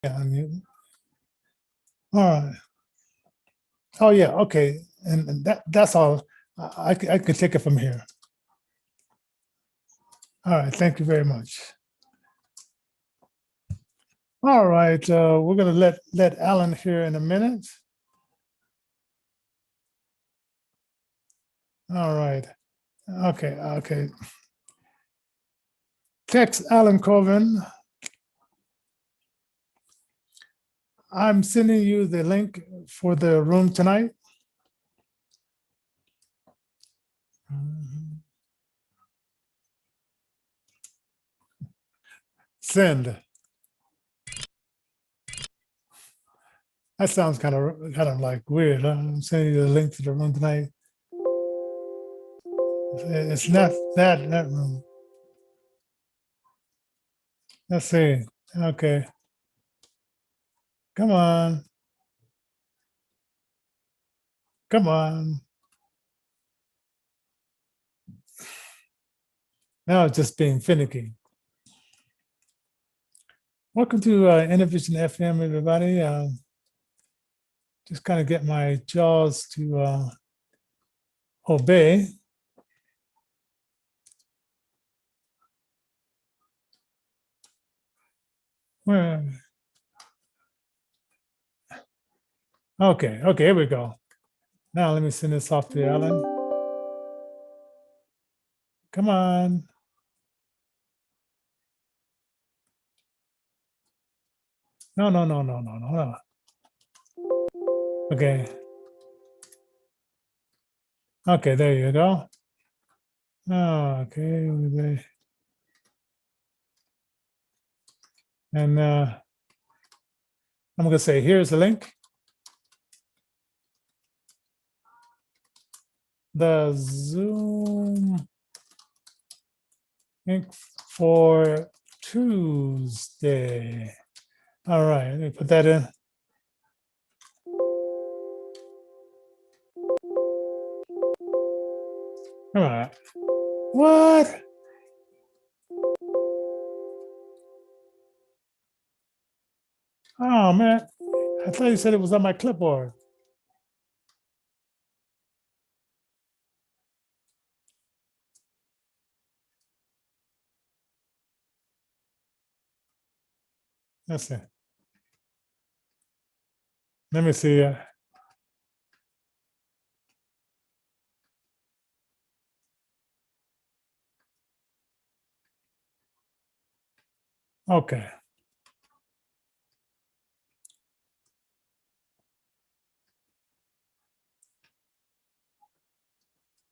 unmute. All right. Oh, yeah, okay. And that's all. I could take it from here. All right, thank you very much. All right, we're gonna let Alan here in a minute. All right, okay. Text Alan Colvin. I'm sending you the link for the room tonight. Send. That sounds kind of like weird. Huh? I'm sending you the link to the room tonight. It's not that room. Let's see. Okay. Come on. Come on. Now it's just being finicky. Welcome to Innervision FM, everybody. Just kind of get my jaws to obey. Where? Okay, here we go. Now let me send this off to Alan. Come on. No. Okay. Okay, there you go. Okay. And I'm gonna say, here's the link. The Zoom link for Tuesday. All right, let me put that in. All right. What? Oh man, I thought you said it was on my clipboard. Let's see. Let me see. Okay.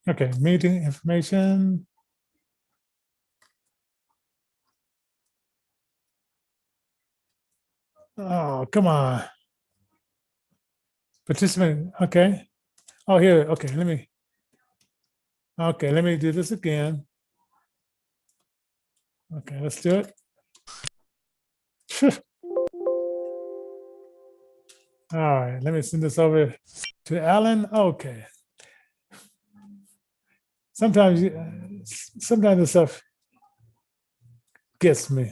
Okay, meeting information. Oh, come on. Participant, okay. Oh, here, okay, let me do this again. Okay, let's do it. All right, let me send this over to Alan. Okay. Sometimes the stuff gets me.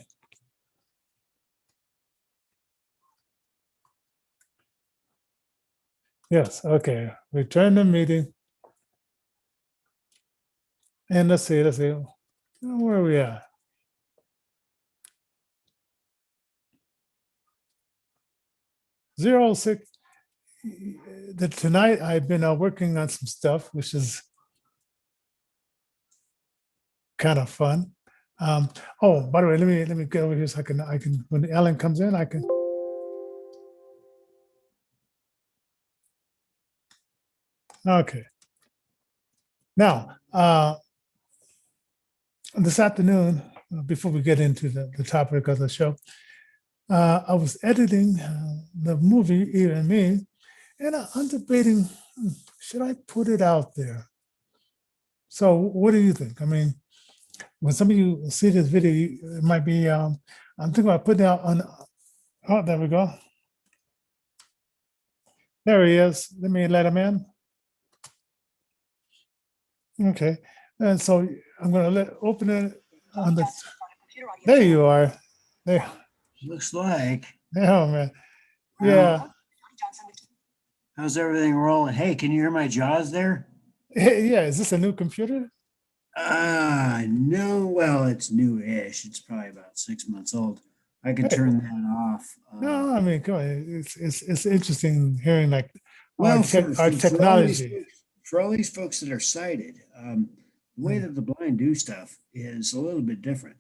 Yes, okay. Return the meeting. And let's see. Where are we at? Zero six. Tonight I've been working on some stuff, which is kind of fun. Oh, by the way, let me get over here so I can when Ellen comes in, I can. Okay. Now, this afternoon, before we get into the topic of the show, I was editing the movie Eve and Me, and I'm debating, should I put it out there? So what do you think? I mean, when some of you see this video, it might be, I'm thinking about putting it out on, oh, there we go. There he is. Let me let him in. Okay. And so I'm going to open it on the, there you are. There. Looks like. Oh man. Yeah. Well, how's everything rolling? Hey, can you hear my jaws there? Hey, yeah. Is this a new computer? No. Well, it's new-ish. It's probably about 6 months old. I can Hey, turn that off. no, I mean, come on. It's interesting hearing like Well, our technology. for all these folks that are sighted, the way Mm, that the blind do stuff is a little bit different.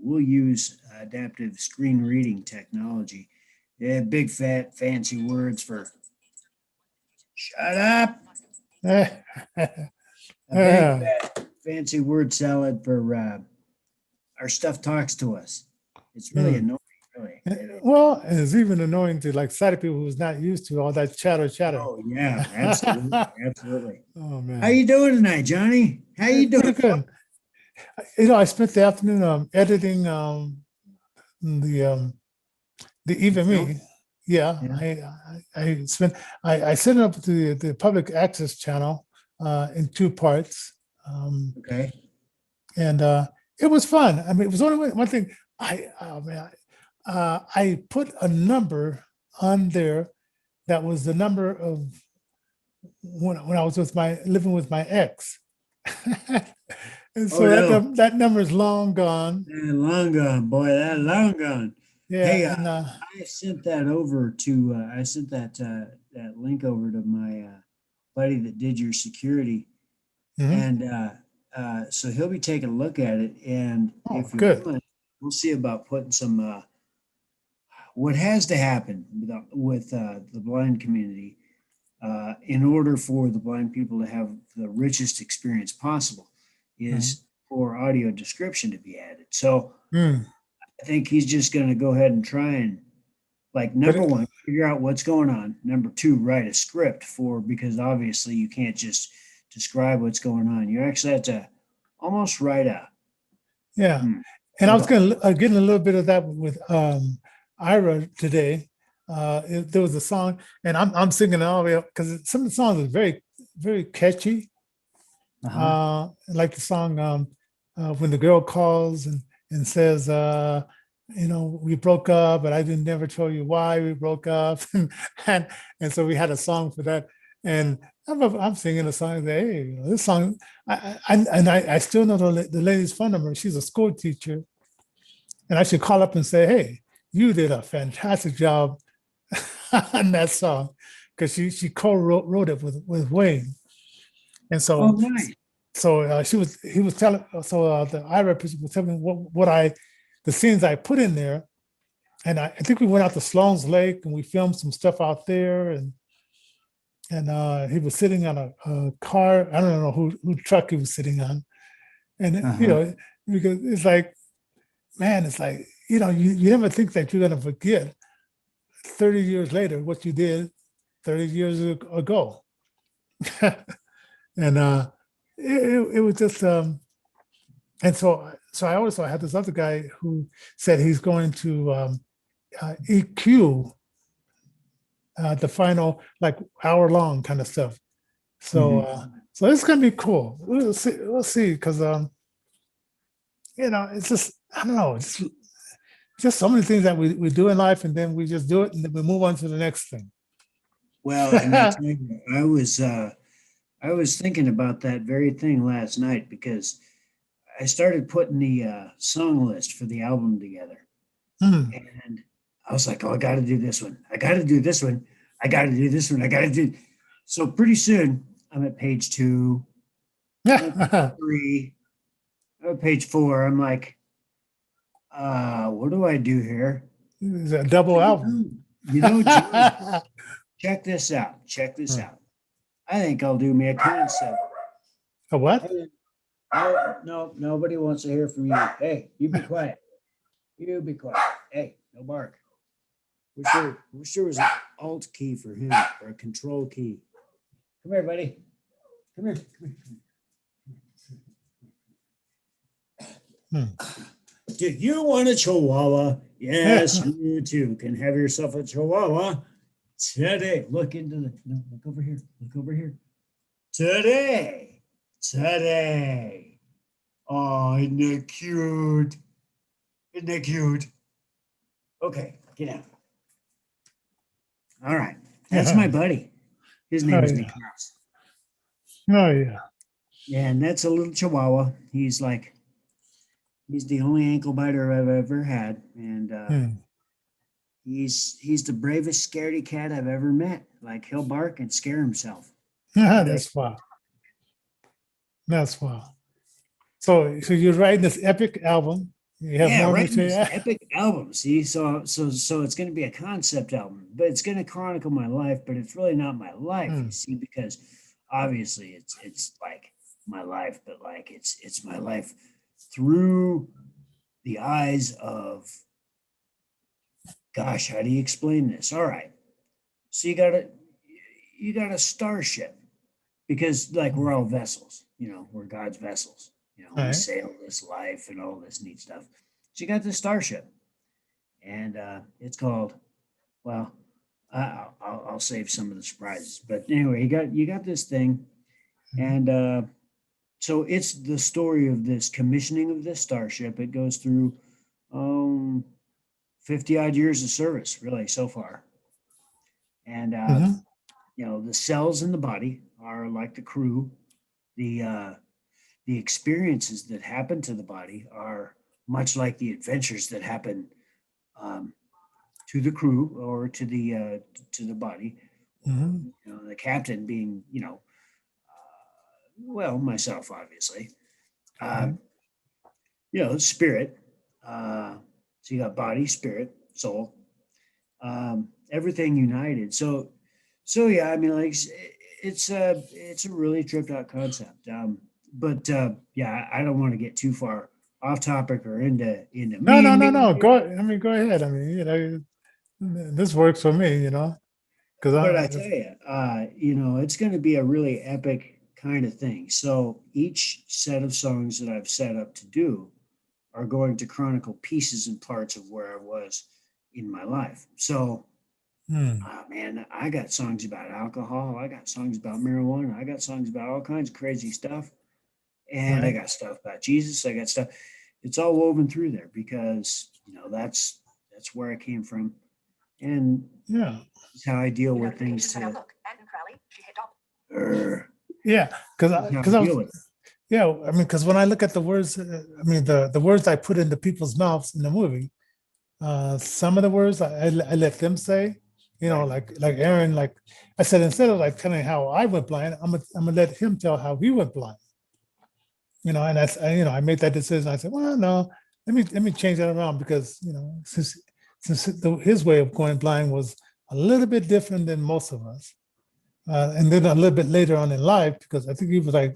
We'll use adaptive screen reading technology. Yeah, big fat fancy words for shut up. A big yeah. fat fancy word salad for our stuff talks to us. It's really Mm. annoying, really. Well, it's even annoying to like sighted people who's not used to all that chatter. Oh yeah, absolutely, absolutely. Oh How man. you doing tonight, Johnny? How you Pretty doing? good. I spent the afternoon editing the The even film? me. Yeah, Yeah. I spent I set it up the public access channel in two parts, um, Okay. and it was fun. I mean, it was only one thing. I oh man, I put a number on there that was the number of when I was with my living with my ex. And Oh so no, that number is long gone. that long gone, boy. That long gone. Yeah, Hey, and I sent that over to. I sent that link over to my buddy that did your security, mhm. and so he'll be taking a look at it. And Oh, if you good. want, we'll see about putting some. What has to happen with the blind community in order for the blind people to have the richest experience possible Mhm. is for audio description to be added. So Mm. I think he's just going to go ahead and try and, like, But number one, figure out what's going on. Number two, write a script for, because obviously you can't just describe what's going on. You actually have to almost write a, yeah, hmm, and I like was a, going to getting a little bit of that with Ira today. There was a song, and I'm singing it all the way up because some of the songs are very catchy. uh-huh, Like the song when the girl calls and says, we broke up, but I didn't never tell you why we broke up, and and so we had a song for that, and I'm singing a song. Hey, this song, I still know the lady's phone number. She's a school teacher, and I should call up and say, hey, you did a fantastic job on that song because she co-wrote it with Wayne, and oh, so nice. he was telling the IRA person was telling me what I the scenes I put in there, and I think we went out to Sloan's Lake and we filmed some stuff out there, and he was sitting on a car. I don't know who truck he was sitting on, and Uh-huh. because it's like, man, it's like you never think that you're gonna forget 30 years later what you did 30 years ago, and it was just and so I also had this other guy who said he's going to EQ the final like hour long kind of stuff. So Hmm. so it's gonna be cool. We'll see because it's just I don't know. It's just so many things that we do in life, and then we just do it, and then we move on to the next thing. Well, and I tell you, I was thinking about that very thing last night because I started putting the song list for the album together, Hmm. and I was like, "Oh, I got to do this one. I got to do this one. I got to do this one. I got to do." So pretty soon, I'm at page two. I'm at page three. I'm at page four. I'm like, what do I do here? It's a double album. Johnny, check this out. Check this out. I think I'll do me a concept. A what? Hey, no, no, nobody wants to hear from you. Hey, you be quiet. You be quiet. Hey, no bark. Wish there was an alt key for him or a control key. Come here, buddy. Come here. Come Hmm. here. Do you want a chihuahua? Yes, you too can have yourself a chihuahua today. Look into the no, look over here. Look over here. Today. Today. Oh, isn't that cute? Isn't that cute? Okay, get out. All right. That's my Yeah. buddy. His Oh name is yeah. Nicholas. Oh yeah. And that's a little Chihuahua. He's the only ankle biter I've ever had. And Hmm. he's the bravest scaredy cat I've ever met. Like he'll bark and scare himself. Really. That's wow. That's wow. So you're writing this epic album. You have Yeah, more writing this material. epic album. See, so it's going to be a concept album, but it's going to chronicle my life. But it's really not my life, you Hmm. see, because obviously it's like my life, but like it's my life through the eyes of, gosh, how do you explain this? All right, so you got a starship because like we're all vessels, we're God's vessels. All We right. sail this life and all this neat stuff. So you got this starship, and it's called, well, I'll save some of the surprises. But anyway, you got this thing, Mhm. and so it's the story of this commissioning of this starship. It goes through um, 50 odd years of service, really, so far. And Mhm. the cells in the body are like the crew. The experiences that happen to the body are much like the adventures that happen um, to the crew or to the body. Mhm. The captain being, well, myself, obviously. Okay. Um, Spirit. Uh, so you got body, spirit, soul, everything united. So yeah, I mean, like it's a really tripped out concept. But yeah, I don't want to get too far off topic or into No, me, no, me, no, no. me. Go ahead. I mean, this works for me. Because But I tell you, it's going to be a really epic kind of thing. So each set of songs that I've set up to do are going to chronicle pieces and parts of where I was in my life. So, man, I got songs about alcohol. I got songs about marijuana. I got songs about all kinds of crazy stuff. And I right. got stuff about Jesus. I got stuff. It's all woven through there because, that's where I came from. And Yeah. it's how I deal with things to, er, Yeah. Because it's how I because I deal was with it. yeah. I mean, because when I look at the words, I mean the words I put into people's mouths in the movie, some of the words I let them say. Right. Like Aaron, like I said, instead of like telling how I went blind, I'm gonna let him tell how he went blind. And I made that decision. I said, well, no, let me change that around because since his way of going blind was a little bit different than most of us, and then a little bit later on in life because I think he was like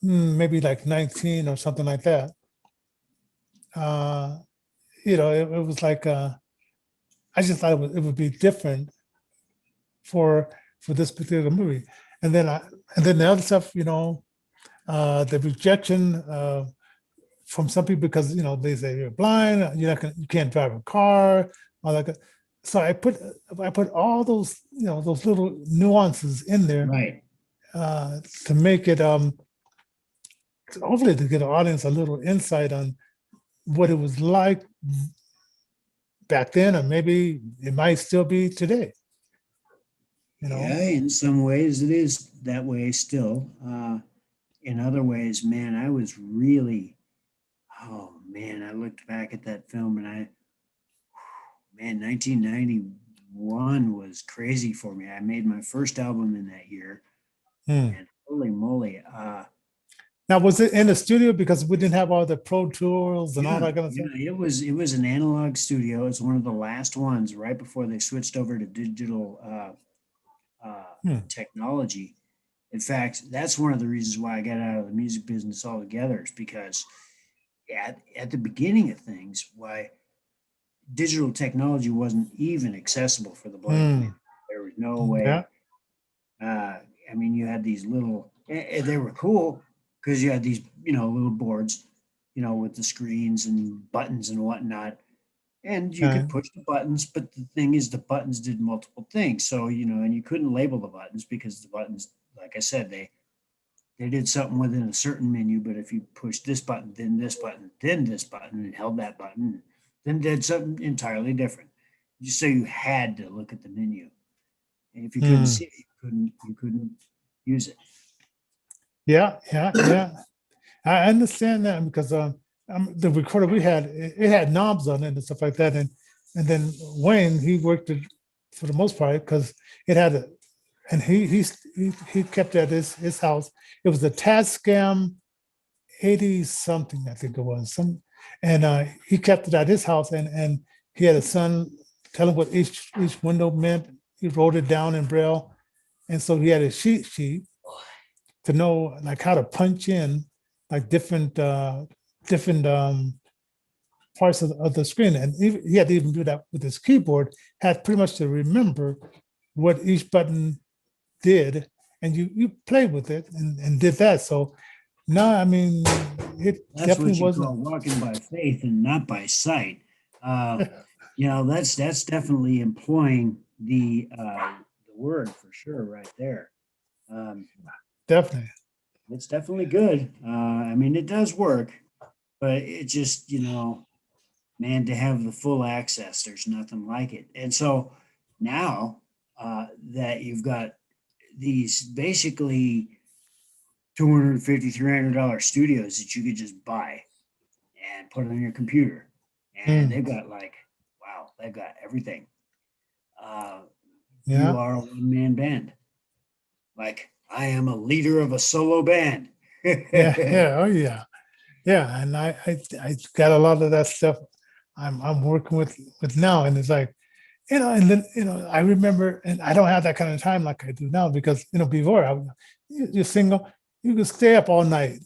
maybe like 19 or something like that. Uh, it was like I just thought it would be different for this particular movie, and then I and then the other stuff, the rejection. From some people because they say you're blind, you can't drive a car, all that. So I put all those those little nuances in there Right. to make it hopefully to get the audience a little insight on what it was like back then, or maybe it might still be today. You know. Yeah, in some ways it is that way still. In other ways, man, I was really, oh man, I looked back at that film and man, 1991 was crazy for me. I made my first album in that year, Hmm. and holy moly, Now, was it in the studio because we didn't have all the Pro Tools and all yeah, that kind of stuff? it was an analog studio. It's one of the last ones right before they switched over to digital Hmm. technology. In fact, that's one of the reasons why I got out of the music business altogether, is because at the beginning of things, why digital technology wasn't even accessible for the blind Hmm. community. There was no Yeah. way. I mean, you had these little, they were cool because you had these, little boards, with the screens and buttons and whatnot. And you Okay. could push the buttons, but the thing is, the buttons did multiple things. So, and you couldn't label the buttons because the buttons, like I said, they did something within a certain menu, but if you pushed this button, then this button, then this button, and held that button, then did something entirely different. So you had to look at the menu. And if you couldn't Hmm. see it, you couldn't use it. Yeah. I understand that because the recorder we had, it had knobs on it and stuff like that, and then Wayne, he worked it for the most part because it had a, and he kept it at his house. It was a Tascam 80 something, I think it was some, and he kept it at his house, and he had a son tell him what each window meant. He wrote it down in braille, and so he had a cheat sheet to know like how to punch in like different parts of the screen, and he had to even do that with his keyboard. Had pretty much to remember what each button did, and you played with it and did that. So no, I mean it That's definitely what you wasn't. call walking by faith and not by sight. Uh, that's definitely employing the word for sure right there. Um, Definitely. it's definitely good. I mean, it does work, but it just, man, to have the full access, there's nothing like it. And so now that you've got these basically 250, $300 studios that you could just buy and put it on your computer. And Mm, they've got like, wow, they've got everything. Uh, you yeah, are a one man band. Like, I am a leader of a solo band. yeah, oh yeah. And I got a lot of that stuff. I'm working with now, and it's like and then I remember, and I don't have that kind of time like I do now because before you're single, you could stay up all night,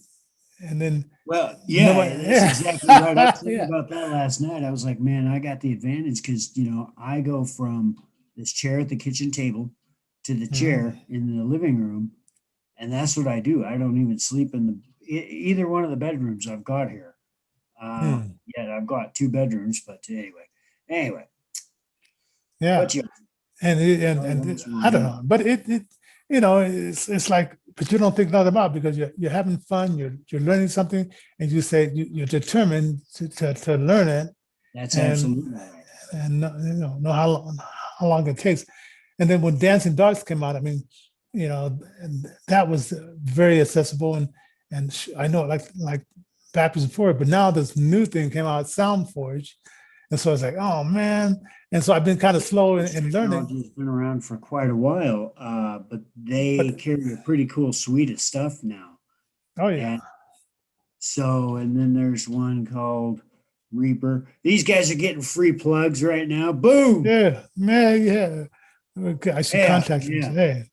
and then Well, nobody, yeah, that's exactly right. I was yeah, thinking yeah, about that last night. I was like, man, I got the advantage because, I go from this chair at the kitchen table to the mhm, chair in the living room. And that's what I do. I don't even sleep in either one of the bedrooms I've got here. mm, Yeah, I've got two bedrooms, but anyway, yeah. but yeah, And that's where I I don't am. know, but it's like, but you don't think nothing about it because you're having fun, you're learning something, and you say you're determined to learn it, That's and absolutely right. know how long it takes. And then when Dancing Dogs came out, I mean, and that was very accessible, and I know like backwards and forward. But now this new thing came out, SoundForge, and so I was like, oh man. And so I've been kind of slow Which in learning, technology has been around for quite a while, but they but carry a pretty cool suite of stuff now. oh yeah, And and then there's one called Reaper. These guys are getting free plugs right now. Boom. yeah, man, yeah. Okay, I should Yeah, contact him yeah. today.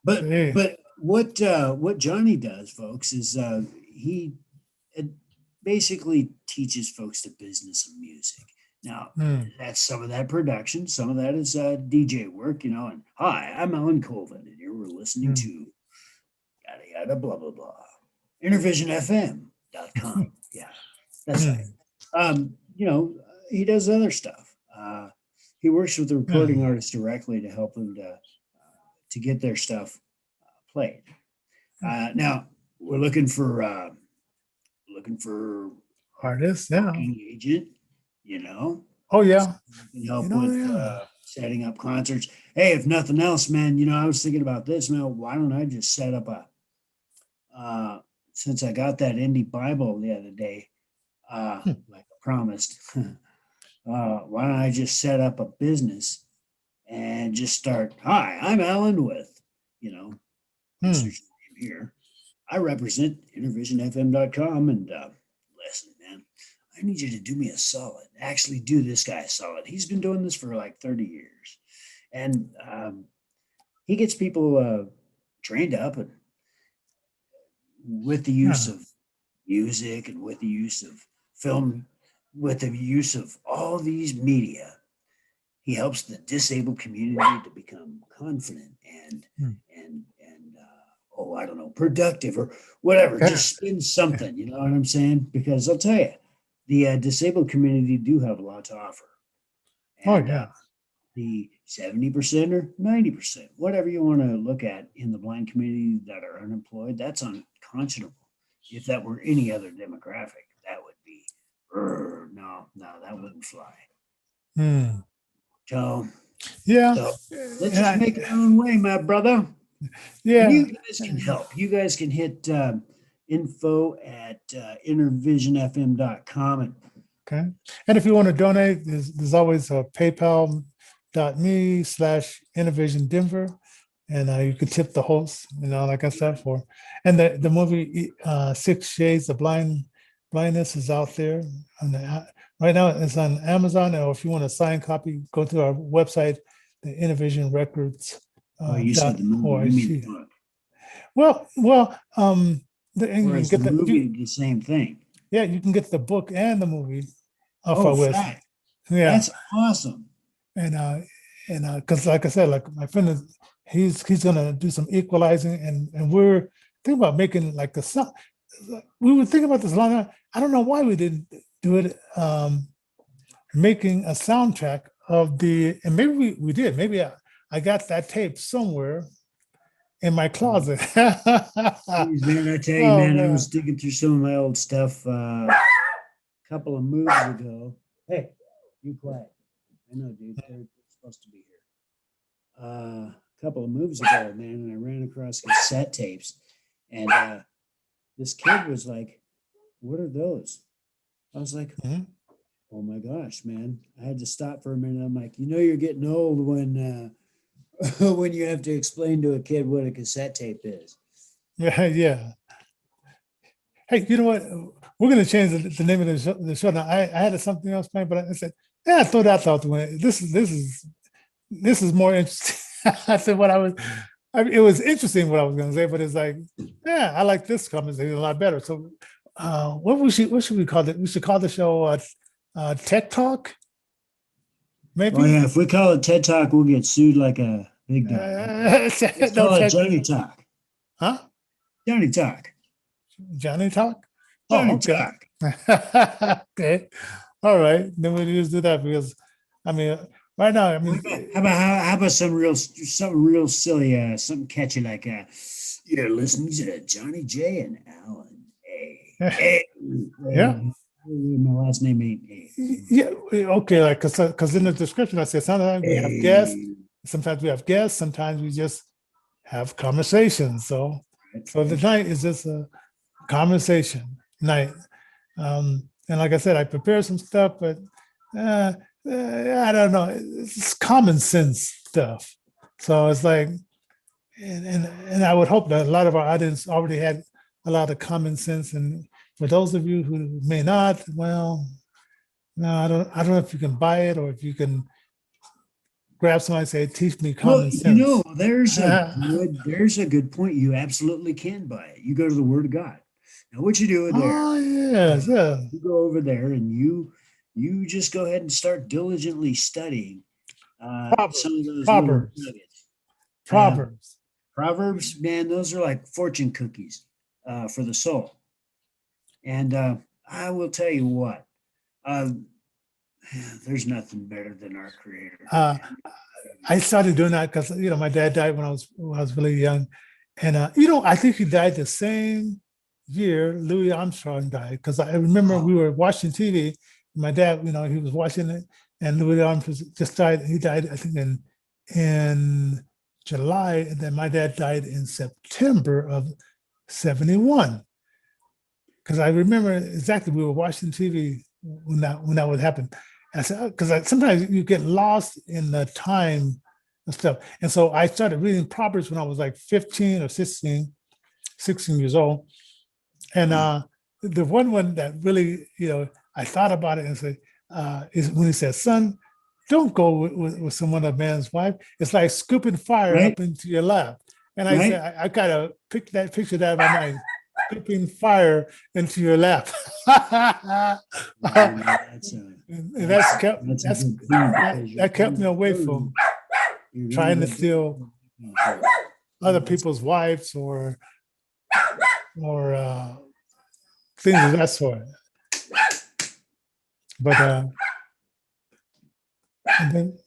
But Hey, but what Johnny does, folks, is he uh, basically teaches folks the business of music. Now, hmm, that's some of that production, some of that is DJ work, And hi, I'm Alan Colvin, and you were listening hmm, to yada yada blah blah blah. InnervisionFM.com. Yeah, that's right. hmm, He does other stuff. He works with the yeah, recording artists directly to help them to get their stuff played. Now we're looking for a artist, yeah. booking agent, you know, Oh yeah, can help with yeah. setting up concerts. Hey, if nothing else, man, I was thinking about this. Man, why don't I just set up uh, since I got that indie Bible the other day, Hmm, like I promised, why don't I just set up a business and just start? Hi, I'm Alan with, you know, hmm, insert your name here. I represent InnervisionFM.com and listen, man, I need you to do me a solid. Actually, do this guy a solid. He's been doing this for like 30 years, and he gets people trained up and with the use yeah. of music and with the use of film, with the use of all these media. He helps the disabled community to become confident Hmm. I don't know, productive or whatever. Yeah. Just spin something. You know what I'm saying? Because I'll tell you, the disabled community do have a lot to offer, Oh and yeah. the 70% or 90%, whatever you want to look at in the blind community that are unemployed, that's unconscionable. If that were any other demographic, that would be, no, that wouldn't fly. Hmm. So, Yeah. So let's And just I, make our own way, my brother. And yeah. you guys can help. You guys can hit info at innervisionfm.com. And Okay. And if you want to donate, there's always a paypal.me/Innervision Denver. And you can tip the host and all that kind of stuff for. And the movie Six Shades of Blindness is out there. Right now it's on Amazon. Or if you want a signed copy, go to our website, the Innervision Records oh, you said dot the movie. You mean org. the book. Well, and Or you can is the get movie the same thing? yeah, you can get the book and the movie off our Oh, website. fact. Yeah, That's awesome. and because like I said, like my friend is he's gonna do some equalizing, and we're thinking about making like a sound. We were thinking about this a long time. I don't know why we didn't do it. Making a soundtrack of the, and maybe we did. Maybe I got that tape somewhere in my closet. Jeez, man, I tell you, Oh man, I man. was digging through some of my old stuff a couple of moves ago. Hey, you quiet. I know, dude. They're supposed to be here. A couple of moves ago, man, and I ran across cassette tapes, and this kid was like, "What are those?" I was like, Mhm. "Oh my gosh, man!" I had to stop for a minute. I'm like, you're getting old when when you have to explain to a kid what a cassette tape is. Yeah, yeah. Hey, you know what? We're going to change the name of the show now. I had something else planned, but I said, yeah, throw that out the window. This is more interesting. I said what it was interesting what I was going to say, but it's like, yeah, I like this conversation a lot better. So, what should we call it? We should call the show Tech Talk, Oh maybe. yeah, if we call it TED Talk, we'll get sued like a big dog. Let's No call it tech, Johnny Talk. huh? Johnny Talk. Johnny Talk. Oh, Johnny okay. Talk. Okay. All right. Then we just do that because, I mean, right now, I How mean, about how about something real silly, something catchy like you're listening to Johnny J and Alan A. Hey, yeah, my last name ain't A. yeah, okay. Like, because in the description, I said Hey. sometimes we have guests, sometimes we just have conversations. So the night is just a conversation night. And like I said, I prepared some stuff, but uh, I don't know. It's common sense stuff. So it's like, and I would hope that a lot of our audience already had a lot of common sense. And for those of you who may not, well, no, I don't know if you can buy it or if you can grab somebody and say, teach me Well, common sense. there's a good point. You absolutely can buy it. You go to the Word of God. Now, what you do there, Oh yes, yeah. you go over there and you just go ahead and start diligently studying some of Proverbs, those little Proverbs, nuggets. Uh, Proverbs. Proverbs, man, those are like fortune cookies for the soul. And I will tell you what, uh, there's nothing better than our Creator. Uh, I started doing that because my dad died when I was really young, and I think he died the same year Louis Armstrong died because I remember Wow. we were watching TV. My dad, he was watching it, and Louis Armstrong just died. He died, I think, in July, and then my dad died in September of '71. Because I remember exactly we were watching TV when that would happen. I said, because sometimes you get lost in the time and stuff. And so I started reading Proverbs when I was like 15 or 16 years old. And the one that really, I thought about it and said, is when he said, son, don't go with someone, a man's wife. It's like scooping fire Right? up into your lap. And I Right? said, I kind of picture that in my mind, scooping fire into your lap. Man, that's a And that's kept that's a that's good thing that, because you're that kept me gonna away go from you're gonna trying to go steal other people's wives or things of that sort. But and then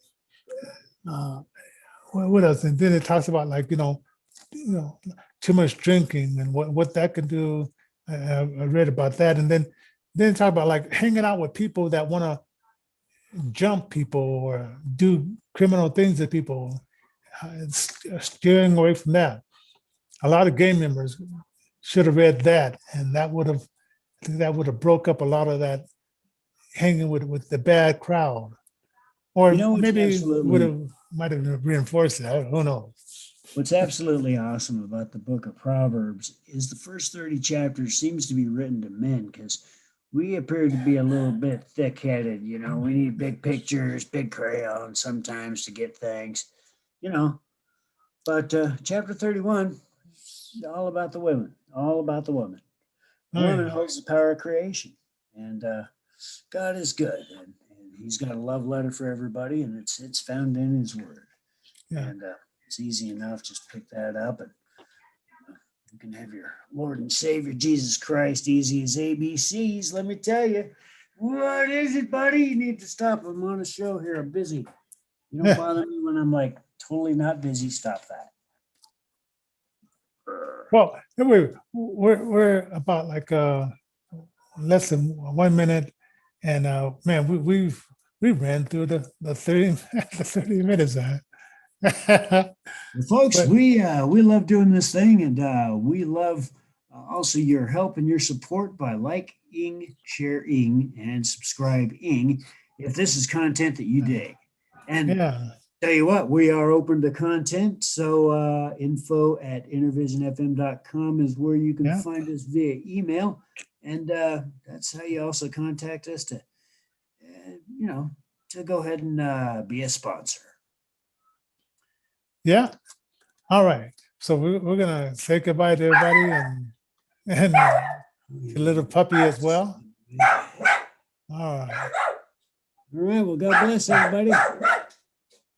what else? And then it talks about like too much drinking and what that can do. I read about that, and then talk about like hanging out with people that want to jump people or do criminal things that people steering away from that. A lot of gang members should have read that, and that would have, I think that would have broke up a lot of that hanging with the bad crowd, or You know what's maybe would absolutely have might have reinforced it. Who knows? what's absolutely awesome about the book of Proverbs is the first 30 chapters seems to be written to men because we appear to be a little bit thick-headed. You know, we need big pictures, big crayons sometimes to get things, you know. But chapter 31 is all about the women, all about the woman. The Oh, woman yeah. holds the power of creation, and God is good, and He's got a love letter for everybody, and it's found in His Word, Yeah. and it's easy enough. Just pick that up, and you can have your Lord and Savior Jesus Christ easy as ABCs. Let me tell you, what is it, buddy? You need to stop. I'm on a show here. I'm busy. You don't bother me when I'm like totally not busy. Stop that. Well, we're about like less than 1 minute, and man, we ran through the 30 the 30 minutes. Well, folks, But we love doing this thing, and we love also your help and your support by liking, sharing, and subscribing if this is content that you dig. And yeah, tell you what, we are open to content. So info at innervisionfm.com is where you can Yeah. find us via email. And that's how you also contact us to, to go ahead and be a sponsor. yeah. All right. So we're gonna say goodbye to everybody and the little puppy as well. All right. All right. Well, God bless everybody.